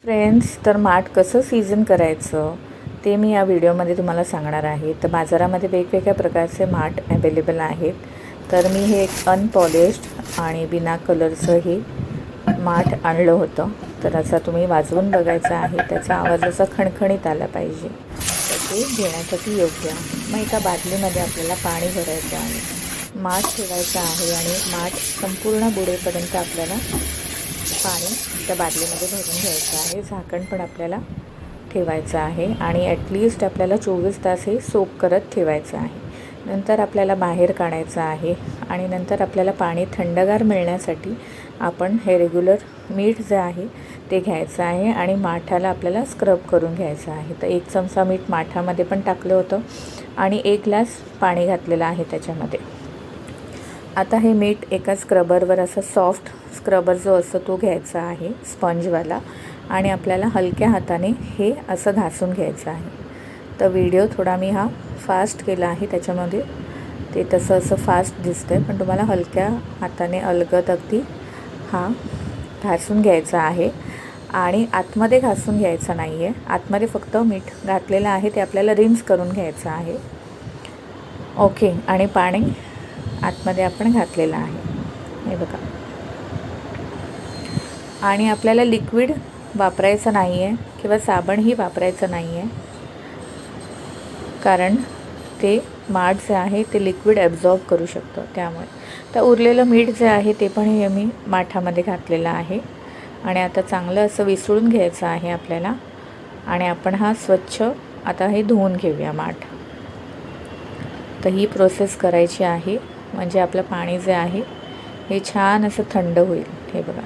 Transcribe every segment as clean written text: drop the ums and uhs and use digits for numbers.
Friends, तर माठ कसं सीझन करायचं ते मी या व्हिडिओमध्ये तुम्हाला सांगणार आहे. तर बाजारामध्ये वेगवेगळ्या प्रकारचे माठ अवेलेबल आहेत. तर मी हे एक अनपॉलिश्ड आणि बिना कलरचं हे माठ आणलं होतं. तर असा तुम्ही वाजवून बघायचा आहे. त्याचा आवाज असा खणखणीत आला पाहिजे, तर ते घेण्यासाठी योग्य आहे. मग एका बादलीमध्ये आपल्याला पाणी भरायचं आहे, माठ ठेवायचं आहे आणि माठ संपूर्ण बुडेपर्यंत आपल्याला पाणी त्या बादलीमध्ये भरून घ्यायचं आहे. झाकण पण आपल्याला ठेवायचं आहे आणि ॲटलिस्ट आपल्याला 24 तास हे सोक करत ठेवायचं आहे. नंतर आपल्याला बाहेर काढायचं आहे आणि नंतर आपल्याला पाणी थंडगार मिळण्यासाठी आपण हे रेग्युलर मीठ जे आहे ते घ्यायचं आहे आणि माठाला आपल्याला स्क्रब करून घ्यायचं आहे. तर 1 चमचा मीठ माठामध्ये पण टाकलं होतं आणि 1 ग्लास पाणी घातलेलं आहे त्याच्यामध्ये. आता हे मीठ एका स्क्रबरवर असं सॉफ्ट स्क्रबर जो असतो तो घ्यायचा आहे, स्पंजवाला, आणि आपल्याला हलक्या हाताने हे असं घासून घ्यायचं आहे. तर व्हिडिओ थोडा मी हा फास्ट केला आहे, त्याच्यामध्ये ते तसं असं फास्ट दिसतंय, पण तुम्हाला हलक्या हाताने अलगद अगदी हा घासून घ्यायचा आहे. आणि आतमध्ये घासून घ्यायचं नाही आहे, आतमध्ये फक्त मीठ घातलेलं आहे ते आपल्याला रिन्स करून घ्यायचं आहे. ओके, आणि पाणी आतमध्ये आपण घातलेलं आहे, हे बघा. आणि आपल्याला लिक्विड वापरायचं नाही आहे किंवा साबणही वापरायचं नाही आहे, कारण ते माठ जे आहे ते लिक्विड ॲब्झॉर्ब करू शकतं त्यामुळे. तर उरलेलं मीठ जे आहे ते पण हे मी माठामध्ये घातलेलं आहे आणि आता चांगलं असं विसळून घ्यायचं आहे आपल्याला. आणि आपण हा स्वच्छ आता हे धुवून घेऊया माठ. तर ही प्रोसेस करायची आहे, म्हणजे आपलं पाणी जे आहे हे छान असं थंड होईल. हे बघा,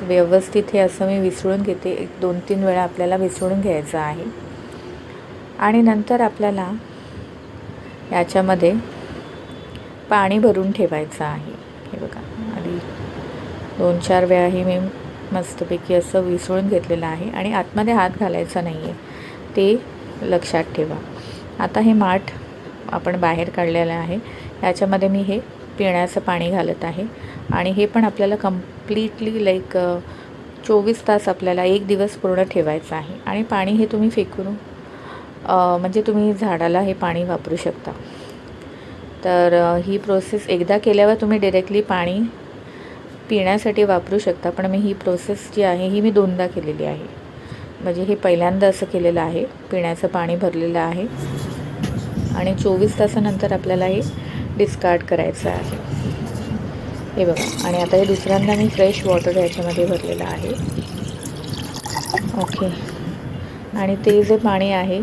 व्यवस्थित हे असं मी विसळून घेते. 1-2-3 वेळा आपल्याला विसळून घ्यायचं आहे. आणि नंतर आपल्याला याच्यामध्ये पाणी भरून ठेवायचं आहे. हे बघा, आधी 2-4 वेळा हे मी मस्तपैकी असं विसळून घेतलेलं आहे आणि आतमध्ये हात घालायचा नाही आहे, ते लक्षात ठेवा. आता हे माठ आपण बाहेर काढलेलं आहे, याच्यामध्ये मी हे पिण्याचं पाणी घालत आहे आणि हे पण आपल्याला कम्प्लिटली लाईक 24 तास आपल्याला 1 दिवस पूर्ण ठेवायचं आहे. आणि पाणी हे तुम्ही फेकून म्हणजे तुम्ही झाडाला हे पाणी वापरू शकता. तर ही प्रोसेस एकदा केल्यावर तुम्ही डायरेक्टली पाणी पिण्यासाठी वापरू शकता, पण मी ही प्रोसेस जी आहे ही मी 2दा केलेली आहे. म्हणजे हे पहिल्यांदा असं केलेलं आहे, पिण्याचं पाणी भरलेलं आहे आणि 24 तासानंतर आपल्याला हे डिस्कार्ड करायचं आहे. हे बघा, आणि आता हे दुसऱ्यांदा मी फ्रेश वॉटर याच्यामध्ये भरलेलं आहे. ओके, आणि ते जे पाणी आहे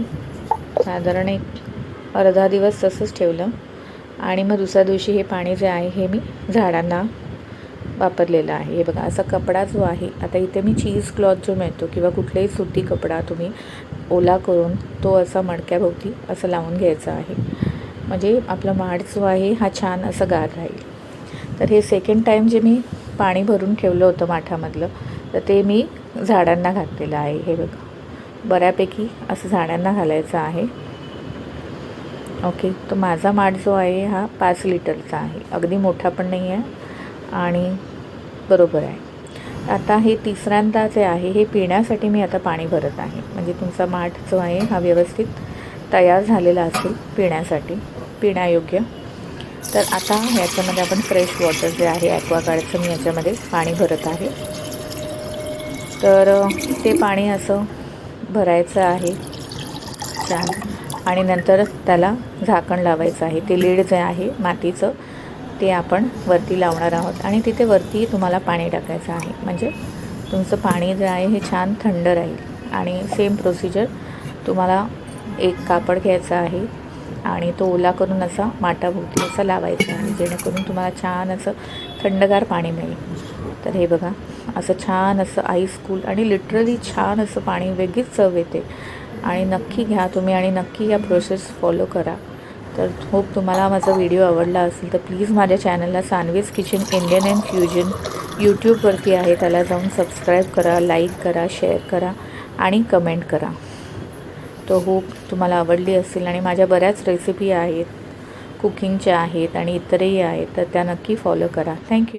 साधारण एक अर्धा दिवस तसंच ठेवलं आणि मग दुसऱ्या दिवशी हे पाणी जे आहे हे मी झाडांना वापरलेलं आहे. हे बघा, असा कपडा जो आहे, आता इथे मी चीज क्लॉथ जो मिळतो किंवा कुठलाही सुती कपडा तुम्ही ओला करून तो असा मडक्याभोवती असं लावून घ्यायचा आहे, म्हणजे आपला माठ जो आहे हा छान असं गार राहील. तर हे सेकंड टाईम जे मी पाणी भरून ठेवलं होतं माठामधलं, तर ते मी झाडांना घातलेलं आहे. हे बघा, बऱ्यापैकी असं झाडांना घालायचं आहे. ओके, तर माझा माठ जो आहे हा 5 लिटरचा आहे, अगदी मोठा पण नाही आहे आणि बरोबर आहे. आता हे तिसऱ्यांदा जे आहे हे पिण्यासाठी मी आता पाणी भरत आहे, म्हणजे तुमचा माठ जो आहे हा व्यवस्थित तयार झालेला असेल पिण्यासाठी, पिण्यायोग्य. तर आता ह्याच्यामध्ये आपण फ्रेश वॉटर जे आहे ॲक्वागार्डचं मी याच्यामध्ये पाणी भरत आहे. तर ते पाणी असं भरायचं आहे छान आणि नंतर त्याला झाकण लावायचं आहे. ते लीड जे आहे मातीचं ते आपण वरती लावणार आहोत आणि तिथे वरती तुम्हाला पाणी टाकायचं आहे, म्हणजे तुमचं पाणी जे आहे हे छान थंड राहील. आणि सेम प्रोसिजर तुम्हाला एक कापड घ्यायचं आहे आणि तो ओला करून असा माठाभोवती असा लावायचा आहे, जेणेकरून तुम्हाला छान असं थंडगार पाणी मिळेल. तर हे बघा, असं छान असं आईस कूल आणि लिटरली छान असं पाणी, वेगळीच चव येते. आणि नक्की घ्या तुम्ही आणि नक्की या प्रोसेस फॉलो करा. तर होप तुम्हाला माझा व्हिडिओ आवडला असेल तर प्लीज माझ्या चॅनलला सान्वीज किचन इंडियन अँड फ्युजन यूट्यूबवरती आहे, त्याला जाऊन सबस्क्राईब करा, लाईक करा, शेअर करा आणि कमेंट करा. तो होप तुम्हाला आवडली असेल. आणि माझ्या बऱ्याच रेसिपी आहेत, कुकिंगच्या आहेत आणि इतरही आहेत, तर त्या नक्की फॉलो करा. थँक्यू.